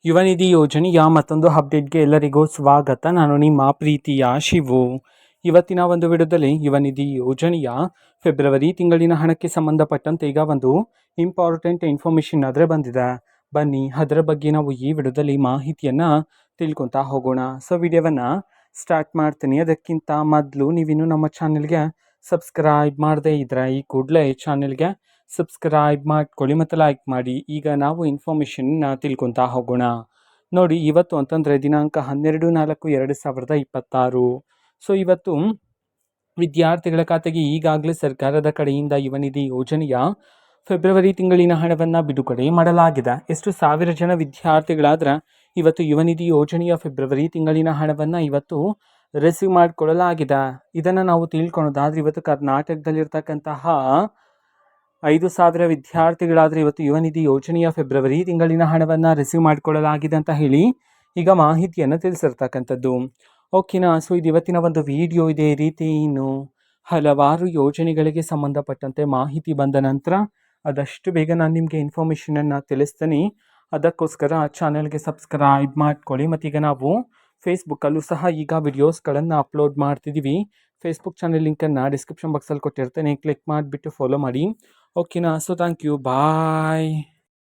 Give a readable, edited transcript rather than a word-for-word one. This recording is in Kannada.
ಯುವ ನಿಧಿ ಯೋಜನೆಯ ಮತ್ತೊಂದು ಅಪ್ಡೇಟ್ಗೆ ಎಲ್ಲರಿಗೂ ಸ್ವಾಗತ. ನಾನು ನಿಮ್ಮ ಪ್ರೀತಿಯ ಶಿವು. ಇವತ್ತಿನ ಒಂದು ವಿಡಿಯೋದಲ್ಲಿ ಯುವ ನಿಧಿ ಯೋಜನೆಯ ಫೆಬ್ರವರಿ ತಿಂಗಳಿನ ಹಣಕ್ಕೆ ಸಂಬಂಧಪಟ್ಟಂತೆ ಈಗ ಒಂದು ಇಂಪಾರ್ಟೆಂಟ್ ಇನ್ಫಾರ್ಮೇಷನ್ ಆದರೆ ಬಂದಿದೆ. ಬನ್ನಿ ಅದರ ಬಗ್ಗೆ ನಾವು ಈ ವಿಡಿಯೋದಲ್ಲಿ ಮಾಹಿತಿಯನ್ನು ತಿಳ್ಕೊತಾ ಹೋಗೋಣ. ಸೊ ವಿಡಿಯೋವನ್ನು ಸ್ಟಾರ್ಟ್ ಮಾಡ್ತೀನಿ. ಅದಕ್ಕಿಂತ ಮೊದಲು ನೀವಿನ್ನೂ ನಮ್ಮ ಚಾನೆಲ್ಗೆ ಸಬ್ಸ್ಕ್ರೈಬ್ ಮಾಡದೇ ಇದ್ದರೆ ಈ ಕೂಡಲೇ ಚಾನೆಲ್ಗೆ ಸಬ್ಸ್ಕ್ರೈಬ್ ಮಾಡ್ಕೊಳ್ಳಿ ಮತ್ತು ಲೈಕ್ ಮಾಡಿ. ಈಗ ನಾವು ಇನ್ಫಾರ್ಮೇಷನ್ನ ತಿಳ್ಕೊತಾ ಹೋಗೋಣ. ನೋಡಿ, ಇವತ್ತು ಅಂತಂದರೆ ದಿನಾಂಕ 12/4/2026. ಸೊ ಇವತ್ತು ವಿದ್ಯಾರ್ಥಿಗಳ ಖಾತೆಗೆ ಈಗಾಗಲೇ ಸರ್ಕಾರದ ಕಡೆಯಿಂದ ಯುವ ನಿಧಿ ಯೋಜನೆಯ ಫೆಬ್ರವರಿ ತಿಂಗಳಿನ ಹಣವನ್ನು ಬಿಡುಗಡೆ ಮಾಡಲಾಗಿದೆ. ಎಷ್ಟು ಸಾವಿರ ಜನ ವಿದ್ಯಾರ್ಥಿಗಳಾದ್ರೆ ಇವತ್ತು ಯುವ ನಿಧಿ ಯೋಜನೆಯ ಫೆಬ್ರವರಿ ತಿಂಗಳಿನ ಹಣವನ್ನು ಇವತ್ತು ರಿಸೀವ್ ಮಾಡಿಕೊಳ್ಳಲಾಗಿದೆ. ಇದನ್ನು ನಾವು ತಿಳ್ಕೊಳೋದಾದ್ರೆ ಇವತ್ತು ಕರ್ನಾಟಕದಲ್ಲಿರ್ತಕ್ಕಂತಹ 5,000 ವಿದ್ಯಾರ್ಥಿಗಳಾದರೆ ಇವತ್ತು ಯುವ ನಿಧಿ ಯೋಜನೆಯ ಫೆಬ್ರವರಿ ತಿಂಗಳಿನ ಹಣವನ್ನು ರಿಸೀವ್ ಮಾಡಿಕೊಳ್ಳಲಾಗಿದೆ ಅಂತ ಹೇಳಿ ಈಗ ಮಾಹಿತಿಯನ್ನು ತಿಳಿಸಿರ್ತಕ್ಕಂಥದ್ದು. ಓಕೆನಾ. ಸೊ ಇದು ಇವತ್ತಿನ ಒಂದು ವಿಡಿಯೋ. ಇದೇ ರೀತಿ ಇನ್ನು ಹಲವಾರು ಯೋಜನೆಗಳಿಗೆ ಸಂಬಂಧಪಟ್ಟಂತೆ ಮಾಹಿತಿ ಬಂದ ನಂತರ ಆದಷ್ಟು ಬೇಗ ನಾನು ನಿಮಗೆ ಇನ್ಫಾರ್ಮೇಷನನ್ನು ತಿಳಿಸ್ತೀನಿ. ಅದಕ್ಕೋಸ್ಕರ ಚಾನಲ್ಗೆ ಸಬ್ಸ್ಕ್ರೈಬ್ ಮಾಡ್ಕೊಳ್ಳಿ. ಮತ್ತೀಗ ನಾವು ಫೇಸ್ಬುಕ್ಕಲ್ಲೂ ಸಹ ಈಗ ವಿಡಿಯೋಸ್ಗಳನ್ನು ಅಪ್ಲೋಡ್ ಮಾಡ್ತಿದ್ದೀವಿ. ಫೇಸ್ಬುಕ್ ಚಾನಲ್ ಲಿಂಕನ್ನು ಡಿಸ್ಕ್ರಿಪ್ಷನ್ ಬಾಕ್ಸಲ್ಲಿ ಕೊಟ್ಟಿರ್ತೇನೆ. ಕ್ಲಿಕ್ ಮಾಡಿಬಿಟ್ಟು ಫಾಲೋ ಮಾಡಿ. ಓಕೆನಾ. So thank you. ಬಾಯ್.